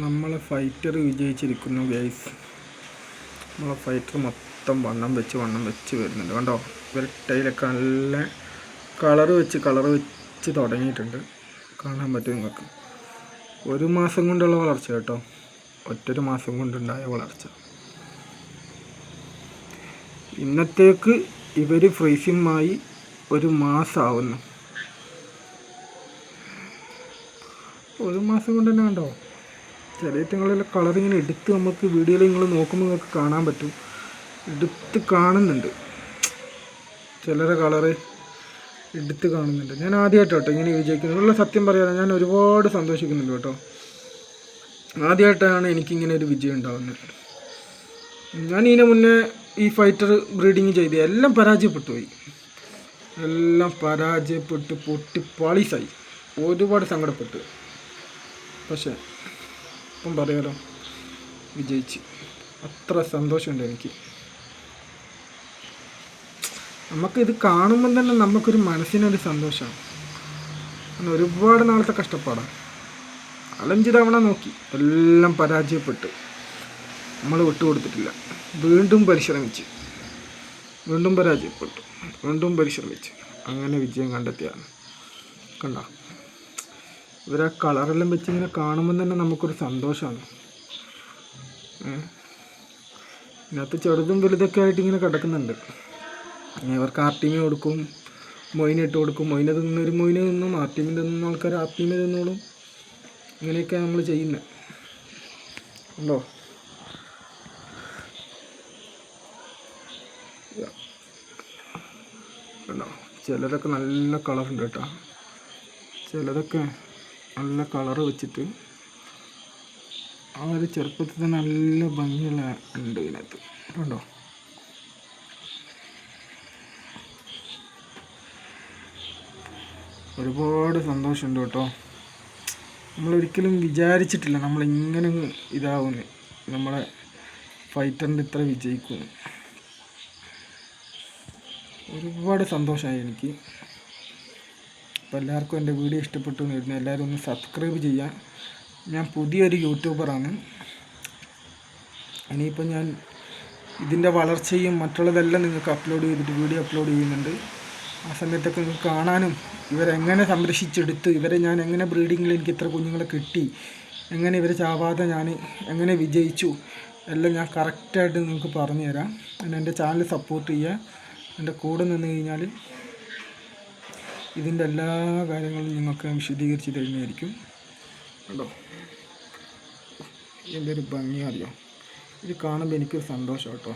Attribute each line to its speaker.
Speaker 1: നമ്മളെ fighter വിജയിച്ചിരിക്കുന്നു guys. നമ്മളെ fighter മൊത്തം വണ്ണം വെച്ച് വരുന്നുണ്ട്. കണ്ടോ, ഇവരുടെ നല്ല കളറ് വെച്ച് തുടങ്ങിയിട്ടുണ്ട്. കാണാൻ പറ്റും നിങ്ങൾക്ക്. 1 മാസം കൊണ്ടുള്ള വളർച്ച കേട്ടോ, ഒറ്റൊരു മാസം കൊണ്ടുണ്ടായ വളർച്ച. ഇന്നത്തേക്ക് ഇവർ ഫ്രീസിങ്ങായി 1 മാസമാവുന്നു. 1 മാസം കൊണ്ട് തന്നെ കണ്ടോ, ചെറിയറ്റുങ്ങളിലെ കളറിങ്ങനെ എടുത്ത് നമുക്ക് വീഡിയോയിൽ നിങ്ങൾ നോക്കുമ്പോൾ നിങ്ങൾക്ക് കാണാൻ പറ്റും. എടുത്ത് കാണുന്നുണ്ട്, ചിലരെ കളറ് എടുത്ത് കാണുന്നുണ്ട്. ഞാൻ ആദ്യമായിട്ട് കേട്ടോ ഇങ്ങനെ വിജയിക്കുന്നുള്ള സത്യം പറയാതെ ഞാൻ ഒരുപാട് സന്തോഷിക്കുന്നുണ്ട് കേട്ടോ. ആദ്യമായിട്ടാണ് എനിക്കിങ്ങനെ ഒരു വിജയം ഉണ്ടാകുന്നത്. ഞാൻ ഇതിന് മുന്നേ ഈ ഫൈറ്റർ ബ്രീഡിങ് ചെയ്ത് എല്ലാം പരാജയപ്പെട്ടു പോയി. എല്ലാം പരാജയപ്പെട്ട് പൊട്ടി പാളീസായി, ഒരുപാട് സങ്കടപ്പെട്ടു. പക്ഷേ ഇപ്പം പറയാലോ, വിജയിച്ച് അത്ര സന്തോഷമുണ്ട് എനിക്ക്. നമുക്കിത് കാണുമ്പം തന്നെ നമുക്കൊരു മനസ്സിനൊരു സന്തോഷമാണ്. ഒരുപാട് നാളത്തെ കഷ്ടപ്പാടാണ്. 4-5 തവണ നോക്കി, എല്ലാം പരാജയപ്പെട്ട് നമ്മൾ വിട്ടുകൊടുത്തിട്ടില്ല. വീണ്ടും പരിശ്രമിച്ച്, വീണ്ടും പരാജയപ്പെട്ടു, വീണ്ടും പരിശ്രമിച്ച് അങ്ങനെ വിജയം കണ്ടെത്തിയാണ്. കണ്ട, ഇവരെ കളറെല്ലാം വെച്ച് ഇങ്ങനെ കാണുമ്പം തന്നെ നമുക്കൊരു സന്തോഷമാണ്. ഇതിനകത്ത് ചെറുതും വലുതൊക്കെ ആയിട്ട് ഇങ്ങനെ കിടക്കുന്നുണ്ട്. ഇവർക്ക് ആർട്ടീമി കൊടുക്കും, മൊയിനിട്ട് കൊടുക്കും. മൊയിന തിന്നൊരു മൊയിന തിന്നും, ആർട്ടീമി തിന്നുന്ന ആൾക്കാർ ആർട്ടീമി തിന്നോളും. ഇങ്ങനെയൊക്കെയാണ് നമ്മൾ ചെയ്യുന്നത്. ഉണ്ടോ, കണ്ടോ, ചിലരൊക്കെ നല്ല കളറുണ്ട് കേട്ടോ. ചിലരൊക്കെ നല്ല കളറ് വെച്ചിട്ട് ആ ഒരു ചെറുപ്പത്തിൽ തന്നെ നല്ല ഭംഗിയുള്ള ഉണ്ട് ഇതിനകത്ത്. കണ്ടോ, ഒരുപാട് സന്തോഷമുണ്ട് കേട്ടോ. നമ്മളൊരിക്കലും വിചാരിച്ചിട്ടില്ല നമ്മളിങ്ങനെ ഇതാവുന്നു, നമ്മളെ ഫൈറ്ററിൻ്റെ ഇത്ര വിജയിക്കുന്നു. ഒരുപാട് സന്തോഷമായി എനിക്ക്. അപ്പോൾ എല്ലാവർക്കും എൻ്റെ വീഡിയോ ഇഷ്ടപ്പെട്ടു എന്ന് വരുന്നത്, എല്ലാവരും ഒന്ന് സബ്സ്ക്രൈബ് ചെയ്യുക. ഞാൻ പുതിയൊരു യൂട്യൂബറാണ്. ഇനിയിപ്പോൾ ഞാൻ ഇതിൻ്റെ വളർച്ചയും മറ്റുള്ളതെല്ലാം നിങ്ങൾക്ക് വീഡിയോ അപ്ലോഡ് ചെയ്യുന്നുണ്ട്. ആ സമയത്തൊക്കെ നിങ്ങൾക്ക് കാണാനും ഇവരെങ്ങനെ സംരക്ഷിച്ചെടുത്ത്, ഇവരെ ഞാൻ എങ്ങനെ ബ്രീഡിങ്ങിൽ എനിക്ക് ഇത്ര കുഞ്ഞുങ്ങളെ കിട്ടി, എങ്ങനെ ഇവരെ ചാവാതെ ഞാൻ എങ്ങനെ വിജയിച്ചു എല്ലാം ഞാൻ കറക്റ്റായിട്ട് നിങ്ങൾക്ക് പറഞ്ഞു തരാം. പിന്നെ എൻ്റെ ചാനൽ സപ്പോർട്ട് ചെയ്യുക. എൻ്റെ കൂടെ നിന്ന് കഴിഞ്ഞാൽ ഇതിൻ്റെ എല്ലാ കാര്യങ്ങളും നിങ്ങൾക്ക് വിശദീകരിച്ച് തരുന്നതായിരിക്കും. കേട്ടോ, ഇതിൻ്റെ ഒരു ഭംഗി അറിയാം. ഇത് കാണുമ്പോൾ എനിക്കൊരു സന്തോഷം കേട്ടോ.